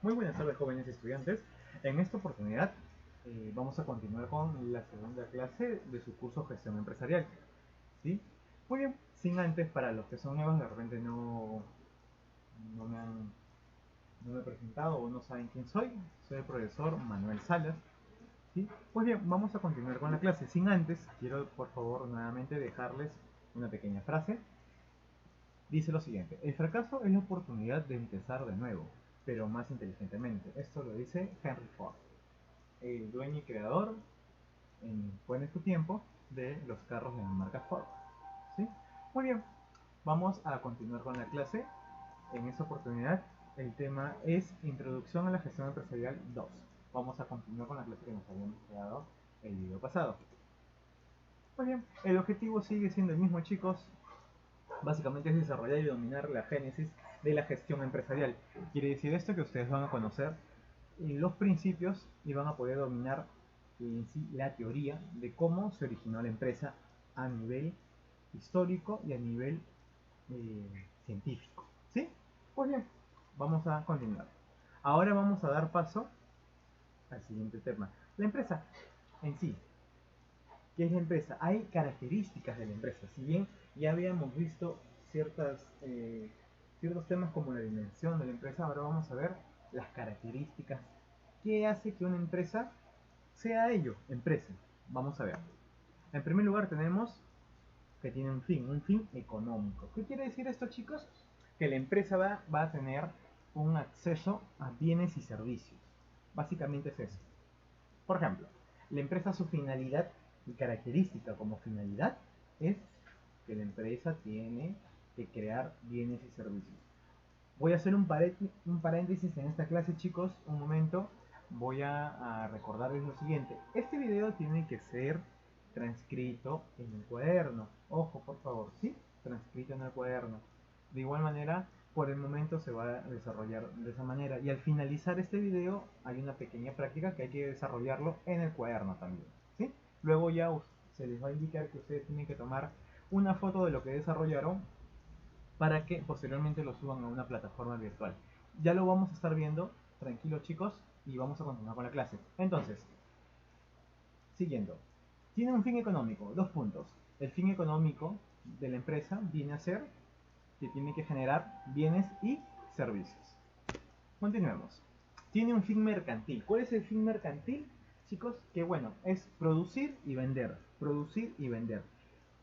Muy buenas tardes, jóvenes estudiantes. En esta oportunidad vamos a continuar con la segunda clase de su curso Gestión Empresarial. ¿Sí? Muy bien, sin antes, para los que son nuevos, de repente no me han no me he presentado o no saben quién soy. Soy el profesor Manuel Salas. ¿Sí? Pues bien, vamos a continuar con la clase. Sin antes, quiero por favor nuevamente dejarles una pequeña frase. Dice lo siguiente: el fracaso es la oportunidad de empezar de nuevo, pero más inteligentemente. Esto lo dice Henry Ford, el dueño y creador, fue en su tiempo, de los carros de la marca Ford. ¿Sí? Muy bien, vamos a continuar con la clase. En esta oportunidad el tema es Introducción a la Gestión Empresarial 2. Vamos a continuar con la clase que nos habíamos quedado el video pasado. Muy bien, el objetivo sigue siendo el mismo, chicos. Básicamente es desarrollar y dominar la génesis de la gestión empresarial. Quiere decir esto que ustedes van a conocer los principios y van a poder dominar en sí la teoría de cómo se originó la empresa a nivel histórico y a nivel científico. ¿Sí? Pues bien, vamos a continuar. Ahora vamos a dar paso al siguiente tema. La empresa en sí. ¿Qué es la empresa? Hay características de la empresa. Si bien ya habíamos visto ciertos temas como la dimensión de la empresa, ahora vamos a ver las características. ¿Qué hace que una empresa sea ello? Empresa. Vamos a ver. En primer lugar tenemos que tiene un fin económico. ¿Qué quiere decir esto, chicos? Que la empresa va a tener un acceso a bienes y servicios. Básicamente es eso. Por ejemplo, la empresa, su finalidad y característica como finalidad es que la empresa tiene que crear bienes y servicios. Voy a hacer un paréntesis en esta clase, chicos, un momento. Voy a recordarles lo siguiente. Este video tiene que ser transcrito en el cuaderno. Ojo, por favor, ¿sí? Transcrito en el cuaderno. De igual manera, por el momento se va a desarrollar de esa manera. Y al finalizar este video hay una pequeña práctica que hay que desarrollarlo en el cuaderno también. ¿Sí? Luego ya se les va a indicar que ustedes tienen que tomar una foto de lo que desarrollaron para que posteriormente lo suban a una plataforma virtual. Ya lo vamos a estar viendo, tranquilos, chicos, y vamos a continuar con la clase. Entonces, siguiendo. Tiene un fin económico, dos puntos. El fin económico de la empresa viene a ser que tiene que generar bienes y servicios. Continuemos. Tiene un fin mercantil. ¿Cuál es el fin mercantil, chicos? Que bueno, es producir y vender. Producir y vender.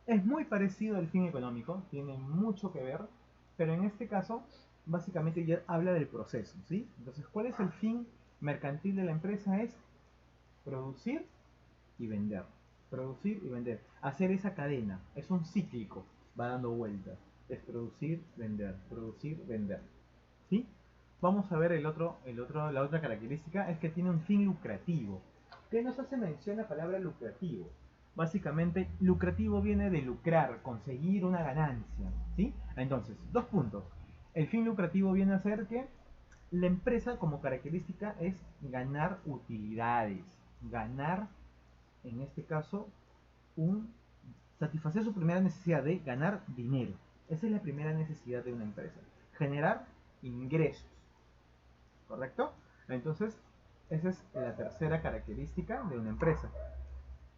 Es muy parecido al fin económico, tiene mucho que ver, pero en este caso básicamente ya habla del proceso, ¿sí? Entonces, ¿cuál es el fin mercantil de la empresa? Es producir y vender. Producir y vender. Hacer esa cadena. Es un cíclico. Va dando vueltas. Es producir, vender. ¿Sí? Vamos a ver la otra característica. Es que tiene un fin lucrativo. ¿Qué nos hace mención la palabra lucrativo? Básicamente, lucrativo viene de lucrar, conseguir una ganancia. ¿Sí? Entonces, dos puntos. El fin lucrativo viene a ser que la empresa como característica es ganar utilidades. Ganar, en este caso, un satisfacer su primera necesidad de ganar dinero. Esa es la primera necesidad de una empresa. Generar ingresos. ¿Correcto? Entonces, esa es la tercera característica de una empresa.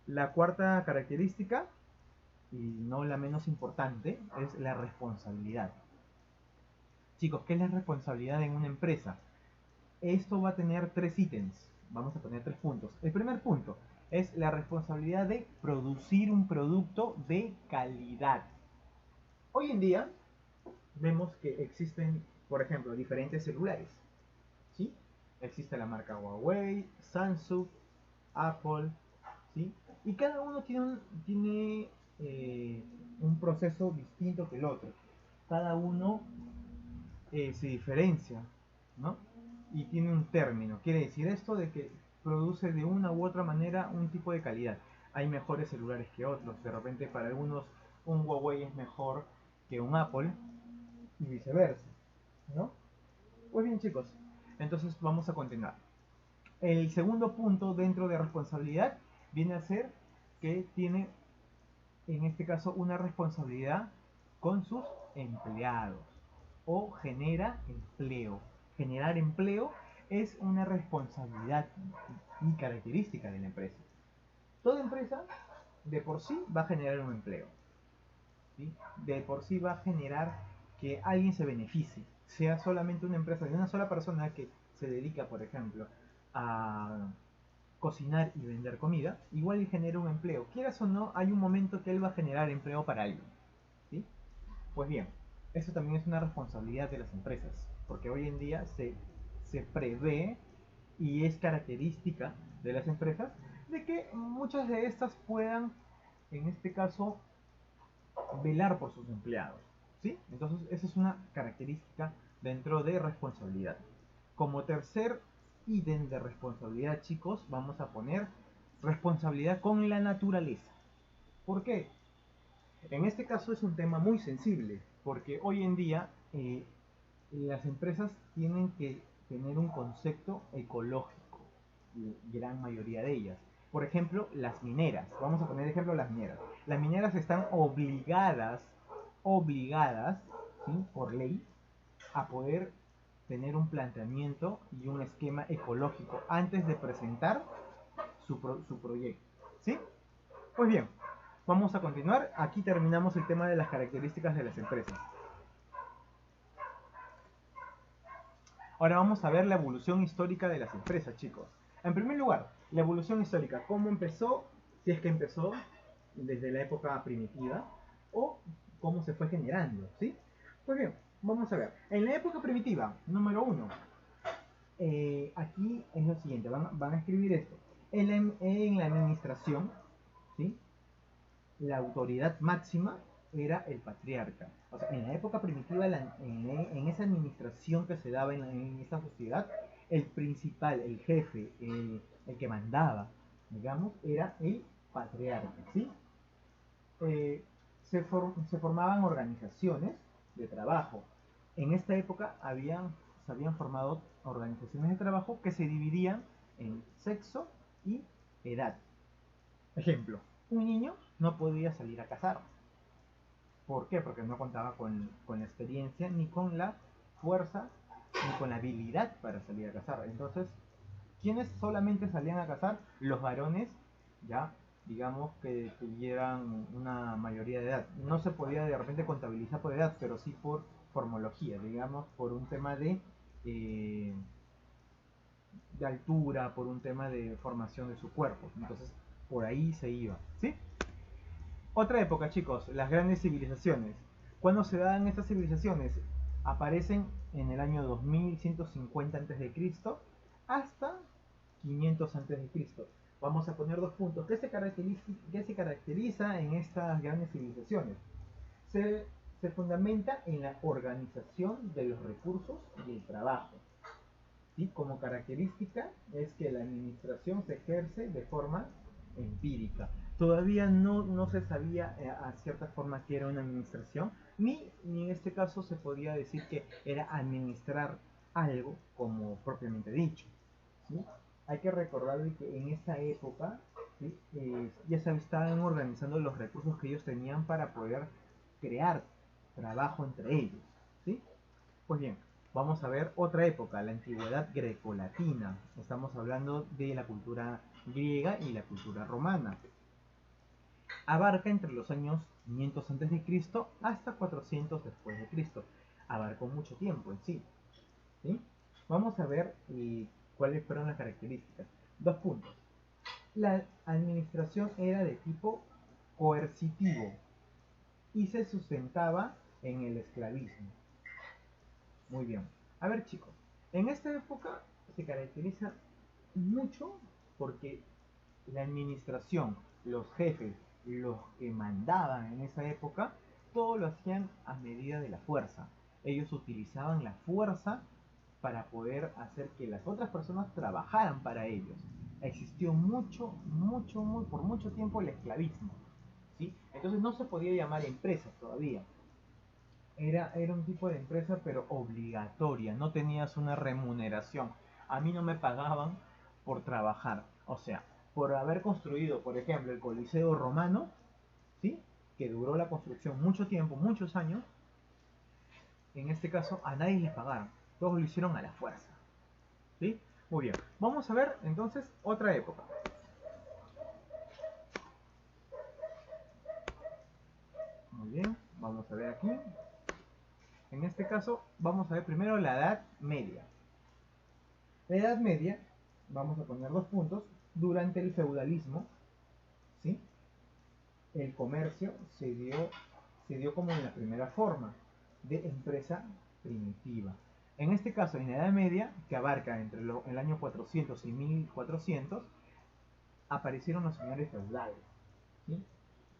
La cuarta característica, y no la menos importante, es la responsabilidad. Chicos, ¿qué es la responsabilidad en una empresa? Esto va a tener tres ítems. Vamos a poner tres puntos. El primer punto es la responsabilidad de producir un producto de calidad. Hoy en día vemos que existen, por ejemplo, diferentes celulares. ¿Sí? Existe la marca Huawei, Samsung, Apple, ¿sí? Y cada uno tiene un proceso distinto que el otro. Cada uno se diferencia, ¿no? Y tiene un término. Quiere decir esto de que produce de una u otra manera un tipo de calidad. Hay mejores celulares que otros. De repente para algunos un Huawei es mejor que un Apple y viceversa, ¿no? Pues bien, chicos, entonces vamos a continuar. El segundo punto dentro de responsabilidad viene a ser que tiene, en este caso, una responsabilidad con sus empleados o genera empleo. Generar empleo es una responsabilidad y característica de la empresa. Toda empresa de por sí va a generar un empleo, ¿sí? De por sí va a generar que alguien se beneficie, sea solamente una empresa de una sola persona que se dedica, por ejemplo, a cocinar y vender comida, igual y genera un empleo. Quieras o no, hay un momento que él va a generar empleo para alguien, ¿sí? Pues bien, eso también es una responsabilidad de las empresas, porque hoy en día se prevé y es característica de las empresas de que muchas de estas puedan, en este caso, velar por sus empleados, ¿sí? Entonces, esa es una característica dentro de responsabilidad. Como tercer ítem de responsabilidad, chicos, vamos a poner responsabilidad con la naturaleza. ¿Por qué? En este caso es un tema muy sensible, porque hoy en día las empresas tienen que tener un concepto ecológico, gran mayoría de ellas. Por ejemplo, las mineras. Vamos a poner ejemplo las mineras. Las mineras están obligadas, ¿sí? Por ley, a poder tener un planteamiento y un esquema ecológico antes de presentar su proyecto. ¿Sí? Pues bien, vamos a continuar. Aquí terminamos el tema de las características de las empresas. Ahora vamos a ver la evolución histórica de las empresas, chicos. En primer lugar, la evolución histórica. ¿Cómo empezó? Si es que empezó desde la época primitiva o cómo se fue generando, ¿sí? Pues bien, vamos a ver. En la época primitiva, número uno, aquí es lo siguiente, van a escribir esto. En la administración, ¿sí? La autoridad máxima era el patriarca. O sea, en la época primitiva, en esa administración que se daba en esta sociedad, el principal, el jefe, el que mandaba, digamos, era el patriarca, ¿sí? Se formaban organizaciones de trabajo. En esta época se habían formado organizaciones de trabajo que se dividían en sexo y edad. Ejemplo, un niño no podía salir a cazar. ¿Por qué? Porque no contaba con la experiencia, ni con la fuerza, ni con la habilidad para salir a cazar. Entonces, ¿quiénes solamente salían a cazar? Los varones, ya, digamos que tuvieran una mayoría de edad. No se podía de repente contabilizar por edad, pero sí por formología, digamos, por un tema de altura, por un tema de formación de su cuerpo. Entonces, por ahí se iba, ¿sí? Otra época, chicos, las grandes civilizaciones. ¿Cuándo se dan estas civilizaciones? Aparecen en el año 2150 a.C. hasta 500 a.C. Vamos a poner dos puntos. Qué se caracteriza en estas grandes civilizaciones? Se fundamenta en la organización de los recursos y el trabajo. ¿Sí? Como característica es que la administración se ejerce de forma empírica. Todavía no se sabía a cierta forma que era una administración, ni en este caso se podía decir que era administrar algo como propiamente dicho, ¿sí? Hay que recordar que en esa época, ¿sí? Ya se estaban organizando los recursos que ellos tenían para poder crear trabajo entre ellos, ¿sí? Pues bien, vamos a ver otra época, la antigüedad grecolatina. Estamos hablando de la cultura griega y la cultura romana. Abarca entre los años 500 a.C. hasta 400 después de Cristo. Abarcó mucho tiempo en sí. ¿Sí? Vamos a ver cuáles fueron las características. Dos puntos. La administración era de tipo coercitivo y se sustentaba en el esclavismo. Muy bien. A ver, chicos, en esta época se caracteriza mucho porque la administración, los jefes, los que mandaban en esa época, todo lo hacían a medida de la fuerza. Ellos utilizaban la fuerza para poder hacer que las otras personas trabajaran para ellos. Existió por mucho tiempo el esclavismo, ¿sí? Entonces no se podía llamar empresa todavía. Era un tipo de empresa pero obligatoria, no tenías una remuneración. A mí no me pagaban por trabajar, o sea, por haber construido, por ejemplo, el Coliseo Romano, ¿sí? Que duró la construcción mucho tiempo, muchos años. En este caso a nadie le pagaron, todos lo hicieron a la fuerza, ¿Sí? Muy bien. Vamos a ver entonces otra época. Muy bien, vamos a ver aquí. En este caso, vamos a ver primero la Edad Media. La Edad Media, vamos a poner dos puntos, durante el feudalismo, ¿sí? El comercio se dio como en la primera forma de empresa primitiva. En este caso, en la Edad Media, que abarca entre el año 400 y 1400, aparecieron los señores feudales, ¿sí?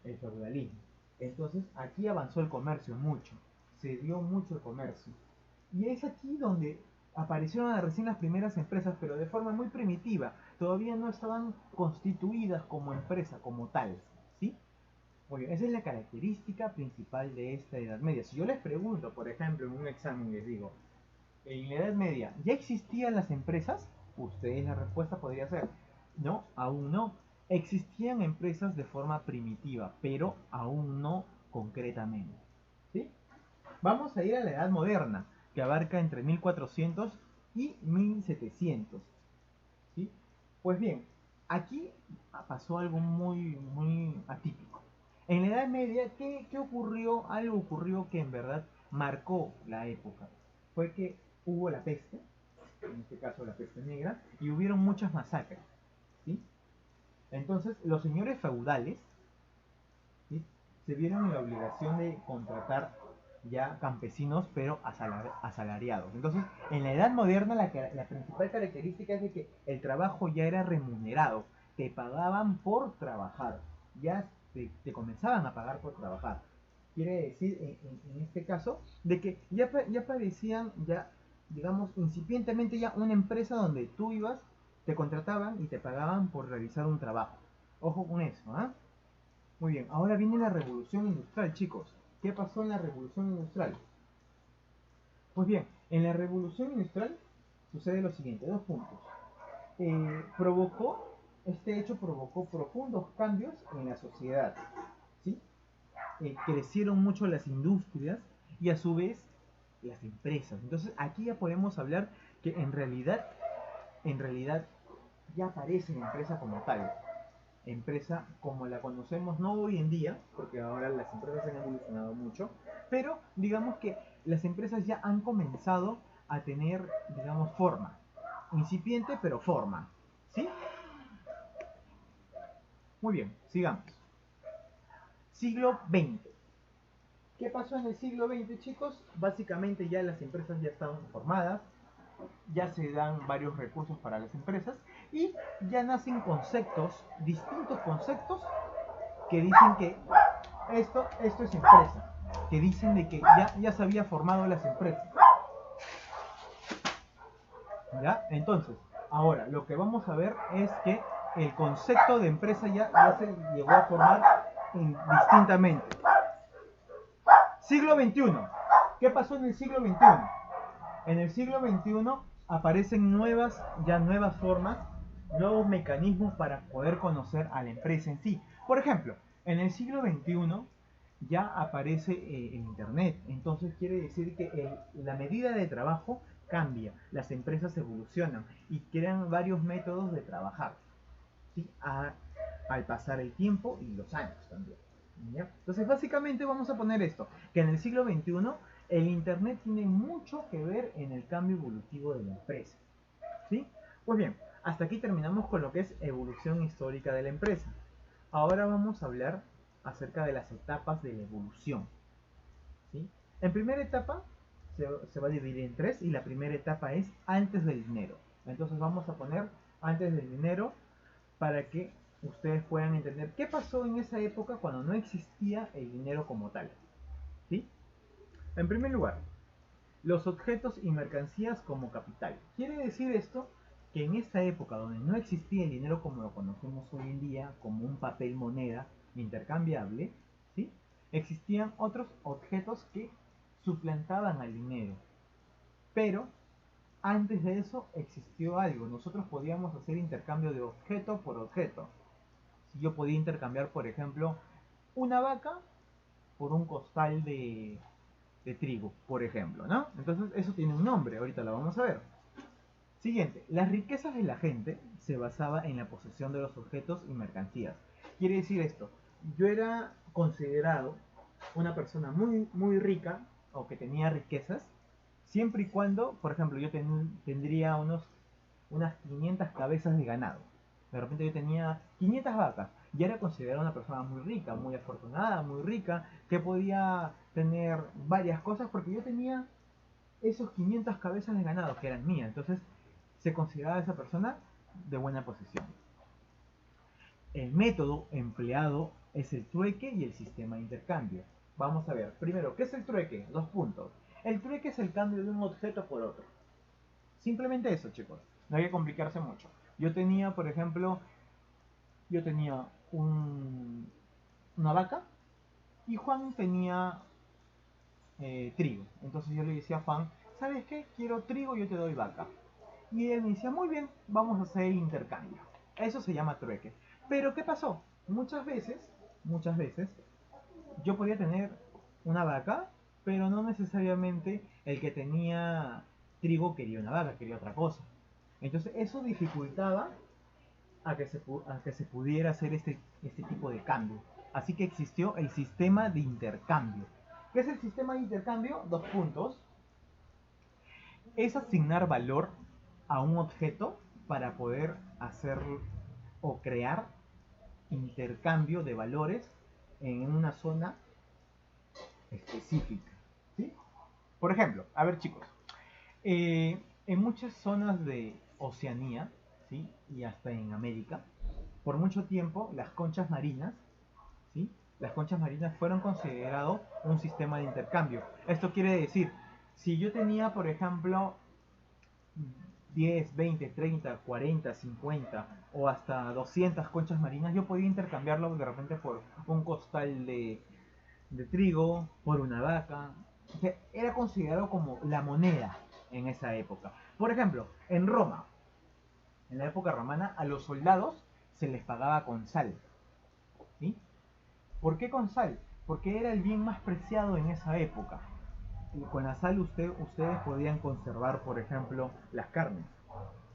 El feudalismo. Entonces, aquí avanzó el comercio mucho, se dio mucho el comercio. Y es aquí donde aparecieron recién las primeras empresas, pero de forma muy primitiva. Todavía no estaban constituidas como empresa, como tal, ¿sí? Muy bien, esa es la característica principal de esta Edad Media. Si yo les pregunto, por ejemplo, en un examen les digo, en la Edad Media, ¿ya existían las empresas? Ustedes la respuesta podría ser, no, aún no. Existían empresas de forma primitiva, pero aún no concretamente. ¿Sí? Vamos a ir a la Edad Moderna, que abarca entre 1400 y 1700. ¿Sí? Pues bien, aquí pasó algo muy atípico. En la Edad Media, ¿qué ocurrió? Algo ocurrió que en verdad marcó la época. Fue que hubo la peste, en este caso la peste negra, y hubieron muchas masacres. ¿Sí? Entonces, los señores feudales, ¿sí?, se vieron en la obligación de contratar ya campesinos, pero asalariados. Entonces, en la Edad Moderna la principal característica es de que el trabajo ya era remunerado, te pagaban por trabajar, ya te comenzaban a pagar por trabajar. Quiere decir, en este caso, de que ya parecían, ya, digamos, incipientemente ya una empresa donde tú ibas, te contrataban y te pagaban por realizar un trabajo. Ojo con eso, ¿ah? Muy bien, ahora viene la revolución industrial, chicos. ¿Qué pasó en la revolución industrial? Pues bien, en la revolución industrial sucede lo siguiente, dos puntos. Este hecho provocó profundos cambios en la sociedad, ¿sí? Crecieron mucho las industrias y a su vez las empresas. Entonces aquí ya podemos hablar que en realidad ya aparece la empresa como tal. Empresa como la conocemos, no hoy en día, porque ahora las empresas han evolucionado mucho, pero digamos que las empresas ya han comenzado a tener, digamos, forma. Incipiente, pero forma. ¿Sí? Muy bien, sigamos. Siglo XX. ¿Qué pasó en el siglo XX, chicos? Básicamente ya las empresas ya estaban formadas, ya se dan varios recursos para las empresas y ya nacen conceptos, distintos conceptos que dicen que esto es empresa, que dicen de que ya se había formado las empresas. ¿Ya? Entonces, ahora lo que vamos a ver es que el concepto de empresa ya se llegó a formar distintamente. Siglo XXI. ¿Qué pasó en el siglo XXI? En el siglo XXI aparecen nuevas formas, nuevos mecanismos para poder conocer a la empresa en sí. Por ejemplo, en el siglo XXI ya aparece el Internet. Entonces quiere decir que la medida de trabajo cambia, las empresas evolucionan y crean varios métodos de trabajar, ¿sí? Al pasar el tiempo y los años también. ¿Ya? Entonces básicamente vamos a poner esto, que en el siglo XXI el Internet tiene mucho que ver en el cambio evolutivo de la empresa. ¿Sí? Pues bien, hasta aquí terminamos con lo que es evolución histórica de la empresa. Ahora vamos a hablar acerca de las etapas de la evolución. ¿Sí? En primera etapa se va a dividir en tres y la primera etapa es antes del dinero. Entonces vamos a poner antes del dinero para que ustedes puedan entender qué pasó en esa época cuando no existía el dinero como tal. ¿Sí? En primer lugar, los objetos y mercancías como capital. Quiere decir esto que en esta época donde no existía el dinero como lo conocemos hoy en día, como un papel moneda intercambiable, ¿sí?, existían otros objetos que suplantaban al dinero. Pero antes de eso existió algo. Nosotros podíamos hacer intercambio de objeto por objeto. Si yo podía intercambiar, por ejemplo, una vaca por un costal de trigo, por ejemplo, ¿no? Entonces eso tiene un nombre, ahorita lo vamos a ver. Siguiente, las riquezas de la gente se basaba en la posesión de los objetos y mercancías. Quiere decir esto, yo era considerado una persona muy rica o que tenía riquezas, siempre y cuando, por ejemplo, yo tendría unas 500 cabezas de ganado. De repente yo tenía 500 vacas. Y era considerada una persona muy rica, muy afortunada, muy rica, que podía tener varias cosas porque yo tenía esos 500 cabezas de ganado que eran mías. Entonces se consideraba a esa persona de buena posición. El método empleado es el trueque y el sistema de intercambio. Vamos a ver, primero, ¿qué es el trueque? 2 puntos. El trueque es el cambio de un objeto por otro. Simplemente eso, chicos. No hay que complicarse mucho. Yo tenía, por ejemplo, una vaca y Juan tenía trigo. Entonces yo le decía a Juan, ¿sabes qué? Quiero trigo, yo te doy vaca. Y él me decía, muy bien, vamos a hacer intercambio. Eso se llama trueque. Pero ¿qué pasó? Muchas veces, yo podía tener una vaca, pero no necesariamente el que tenía trigo quería una vaca, quería otra cosa. Entonces eso dificultaba a que se pudiera hacer este tipo de cambio. Así que existió el sistema de intercambio. ¿Qué es el sistema de intercambio? 2 puntos. Es asignar valor a un objeto para poder hacer o crear intercambio de valores en una zona específica. ¿Sí? Por ejemplo, a ver chicos, en muchas zonas de Oceanía, ¿sí? Y hasta en América, por mucho tiempo las conchas marinas, ¿sí? Las conchas marinas fueron considerados un sistema de intercambio. Esto quiere decir, si yo tenía, por ejemplo, 10, 20, 30, 40, 50 o hasta 200 conchas marinas, yo podía intercambiarlo de repente por un costal de trigo, por una vaca. O sea, era considerado como la moneda en esa época. Por ejemplo, en Roma, en la época romana, a los soldados se les pagaba con sal. ¿Sí? ¿Por qué con sal? Porque era el bien más preciado en esa época. Y con la sal ustedes podían conservar, por ejemplo, las carnes.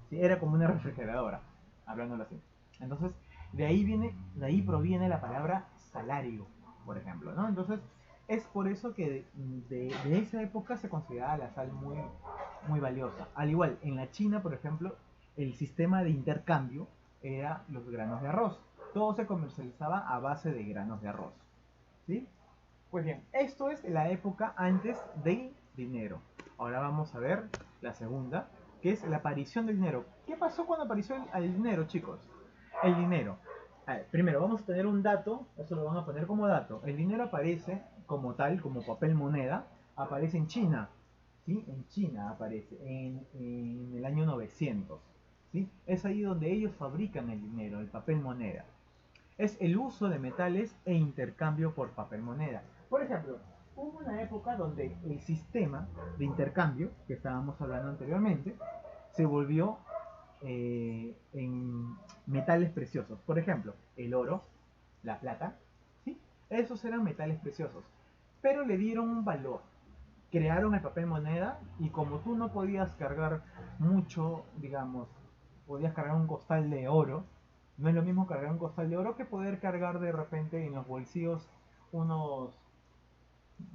¿Sí? Era como una refrigeradora, hablándolo así. Entonces, de ahí proviene la palabra salario, por ejemplo, ¿no? Entonces, es por eso que de esa época se consideraba la sal muy valiosa. Al igual, en la China, por ejemplo, el sistema de intercambio era los granos de arroz. Todo se comercializaba a base de granos de arroz. ¿Sí? Pues bien, esto es la época antes del dinero. Ahora vamos a ver la segunda, que es la aparición del dinero. ¿Qué pasó cuando apareció el dinero, chicos? El dinero. A ver, primero vamos a tener un dato, eso lo van a poner como dato. El dinero aparece como tal, como papel moneda, aparece en China. ¿Sí? En China aparece, en el año 900. ¿Sí? Es ahí donde ellos fabrican el dinero, el papel moneda. Es el uso de metales e intercambio por papel moneda. Por ejemplo, hubo una época donde el sistema de intercambio que estábamos hablando anteriormente se volvió en metales preciosos. Por ejemplo, el oro, la plata, ¿sí? Esos eran metales preciosos. Pero le dieron un valor. Crearon el papel moneda y como tú no podías cargar mucho, digamos, podías cargar un costal de oro, no es lo mismo cargar un costal de oro que poder cargar de repente en los bolsillos unos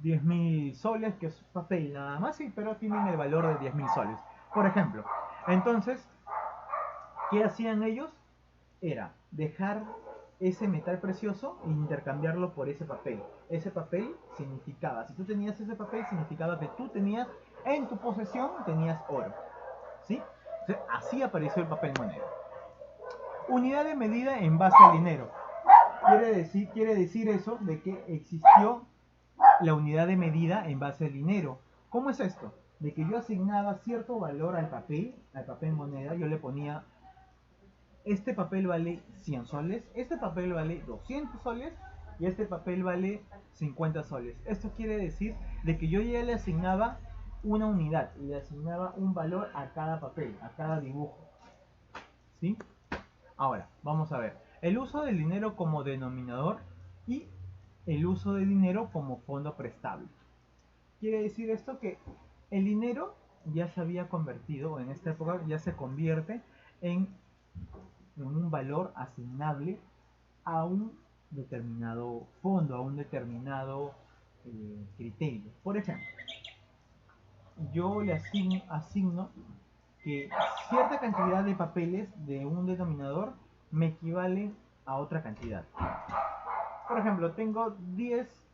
10.000 soles, que es papel nada más, sí, pero tienen el valor de 10.000 soles, por ejemplo. Entonces, ¿qué hacían ellos? Era dejar ese metal precioso e intercambiarlo por ese papel. Ese papel significaba, si tú tenías ese papel, significaba que tú tenías en tu posesión, tenías oro. ¿Sí? Entonces, así apareció el papel moneda. Unidad de medida en base al dinero. Quiere decir eso de que existió la unidad de medida en base al dinero. ¿Cómo es esto? De que yo asignaba cierto valor al papel moneda, yo le ponía, este papel vale 100 soles, este papel vale 200 soles y este papel vale 50 soles. Esto quiere decir de que yo ya le asignaba una unidad, le asignaba un valor a cada papel, a cada dibujo. ¿Sí? Ahora, vamos a ver. El uso del dinero como denominador y el uso del dinero como fondo prestable. Quiere decir esto que el dinero ya se había convertido, en esta época ya se convierte en un valor asignable a un determinado fondo, a un determinado criterio. Por ejemplo, yo le asigno que cierta cantidad de papeles de un denominador me equivalen a otra cantidad. Por ejemplo, tengo 10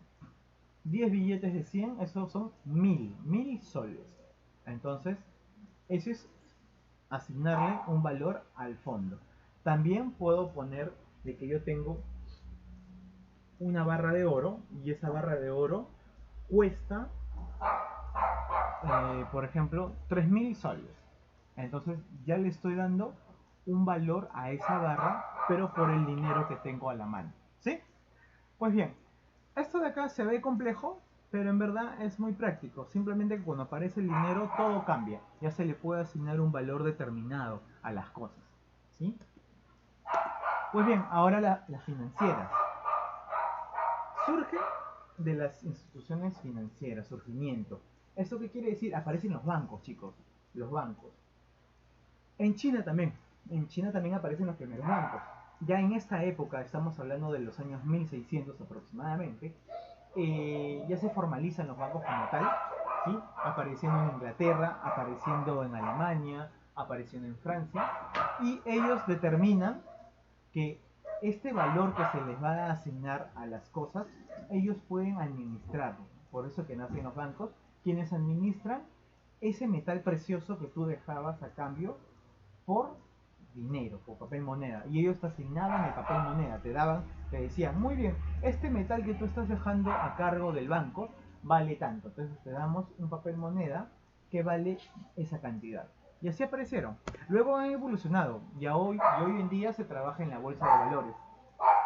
billetes de 100, esos son 1000 soles. Entonces, eso es asignarle un valor al fondo. También puedo poner de que yo tengo una barra de oro y esa barra de oro cuesta, por ejemplo, 3000 soles. Entonces ya le estoy dando un valor a esa barra, pero por el dinero que tengo a la mano. ¿Sí? Pues bien, esto de acá se ve complejo, pero en verdad es muy práctico. Simplemente cuando aparece el dinero todo cambia. Ya se le puede asignar un valor determinado a las cosas. ¿Sí? Pues bien, ahora las financieras. Surge de las instituciones financieras, surgimiento. ¿Esto qué quiere decir? Aparecen los bancos, chicos. Los bancos. En China también. En China también aparecen los primeros bancos. Ya en esta época, estamos hablando de los años 1600 aproximadamente, ya se formalizan los bancos como tal, ¿sí? Apareciendo en Inglaterra, apareciendo en Alemania, apareciendo en Francia, y ellos determinan que este valor que se les va a asignar a las cosas, ellos pueden administrarlo. Por eso que nacen los bancos, quienes administran ese metal precioso que tú dejabas a cambio por dinero, por papel moneda. Y ellos te asignaban el papel moneda, te decían, muy bien, este metal que tú estás dejando a cargo del banco vale tanto. Entonces te damos un papel moneda que vale esa cantidad. Y así aparecieron. Luego han evolucionado y hoy en día se trabaja en la bolsa de valores.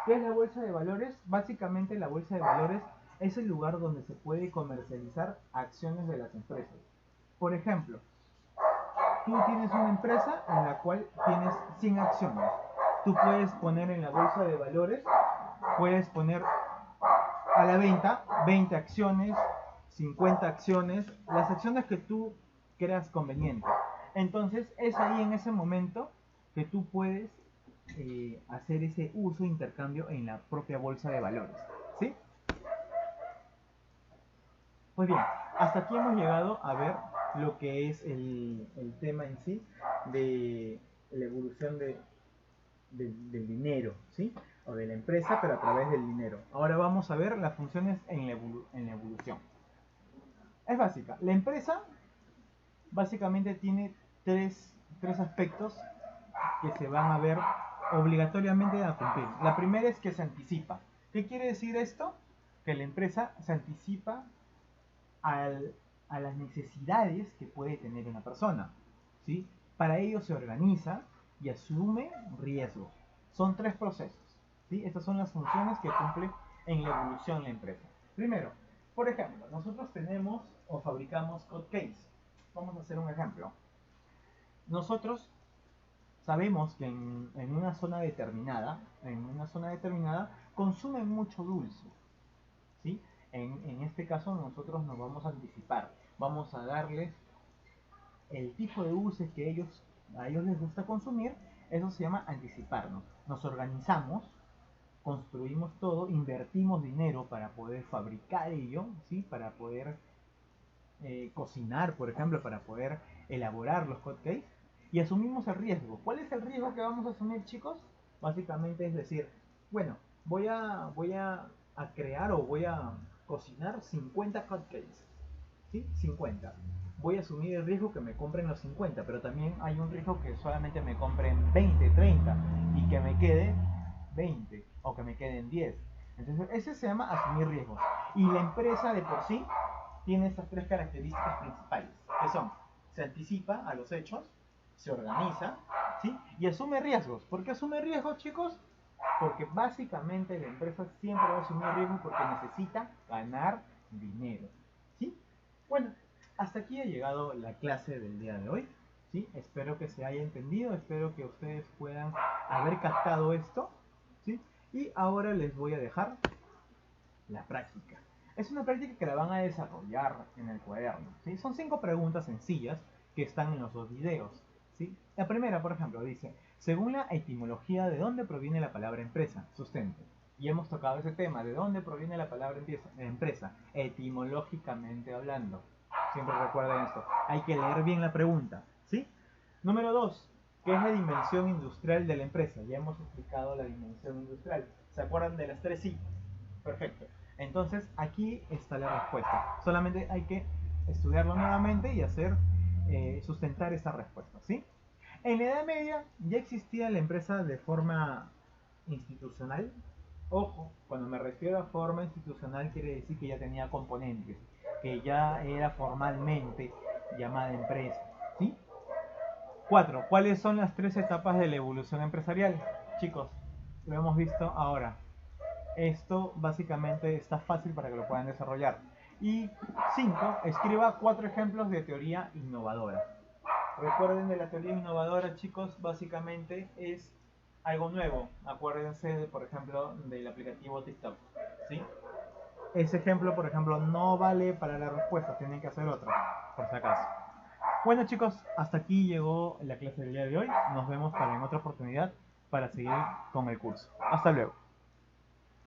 ¿Qué es la bolsa de valores? Básicamente la bolsa de valores es el lugar donde se puede comercializar acciones de las empresas. Por ejemplo, tú tienes una empresa en la cual tienes 100 acciones. Tú puedes poner en la bolsa de valores, puedes poner a la venta 20 acciones, 50 acciones, las acciones que tú creas conveniente. Entonces es ahí en ese momento que tú puedes hacer ese uso e intercambio en la propia bolsa de valores. ¿Sí? Pues bien, hasta aquí hemos llegado a ver lo que es el tema en sí de la evolución del dinero, ¿sí? O de la empresa, pero a través del dinero. Ahora vamos a ver las funciones en la evolución. Es básica. La empresa básicamente tiene tres aspectos que se van a ver obligatoriamente a cumplir. La primera es que se anticipa. ¿Qué quiere decir esto? Que la empresa se anticipa al, a las necesidades que puede tener una persona, ¿sí? Para ello se organiza y asume riesgos. Son tres procesos, ¿sí? Estas son las funciones que cumple en la evolución la empresa. Primero, por ejemplo, nosotros tenemos o fabricamos cupcakes. Vamos a hacer un ejemplo. Nosotros sabemos que en una zona determinada, consumen mucho dulce, ¿sí? En este caso nosotros nos vamos a anticipar, vamos a darles el tipo de dulces que a ellos les gusta consumir. Eso se llama anticiparnos. Nos organizamos, construimos todo, invertimos dinero para poder fabricar ello, ¿sí? Para poder cocinar, por ejemplo, para poder elaborar los hotcakes, y asumimos el riesgo. ¿Cuál es el riesgo que vamos a asumir, chicos? Básicamente es decir, bueno, voy a crear o voy a cocinar 50 hotcakes, ¿sí? 50. Voy a asumir el riesgo que me compren los 50, pero también hay un riesgo que solamente me compren 20, 30 y que me quede 20 o que me queden 10. Entonces, ese se llama asumir riesgos. Y la empresa de por sí tiene estas tres características principales, que son, se anticipa a los hechos, se organiza, ¿sí? Y asume riesgos. ¿Por qué asume riesgos, chicos? Porque básicamente la empresa siempre va a asumir riesgos porque necesita ganar dinero, ¿sí? Bueno, hasta aquí ha llegado la clase del día de hoy, ¿sí? Espero que se haya entendido, espero que ustedes puedan haber captado esto, ¿sí? Y ahora les voy a dejar la práctica. Es una práctica que la van a desarrollar en el cuaderno, ¿sí? Son 5 preguntas sencillas que están en los dos videos, ¿sí? La primera, por ejemplo, dice, según la etimología, ¿de dónde proviene la palabra empresa? Sustente. Y hemos tocado ese tema, ¿de dónde proviene la palabra empresa? Etimológicamente hablando. Siempre recuerden esto. Hay que leer bien la pregunta, ¿sí? Número 2. ¿Qué es la dimensión industrial de la empresa? Ya hemos explicado la dimensión industrial. ¿Se acuerdan de las 3 I? Perfecto. Entonces, aquí está la respuesta. Solamente hay que estudiarlo nuevamente y hacer sustentar esa respuesta, ¿sí? En la Edad Media ya existía la empresa de forma institucional. Ojo, cuando me refiero a forma institucional quiere decir que ya tenía componentes, que ya era formalmente llamada empresa, ¿sí? 4. ¿Cuáles son las 3 etapas de la evolución empresarial? Chicos, lo hemos visto ahora. Esto básicamente está fácil para que lo puedan desarrollar. Y 5. Escriba 4 ejemplos de teoría innovadora. Recuerden de la teoría innovadora, chicos, básicamente es algo nuevo. Acuérdense, por ejemplo, del aplicativo TikTok, ¿sí? Ese ejemplo, por ejemplo, no vale para la respuesta, tienen que hacer otro, por si acaso. Bueno, chicos, hasta aquí llegó la clase del día de hoy. Nos vemos para en otra oportunidad para seguir con el curso. Hasta luego.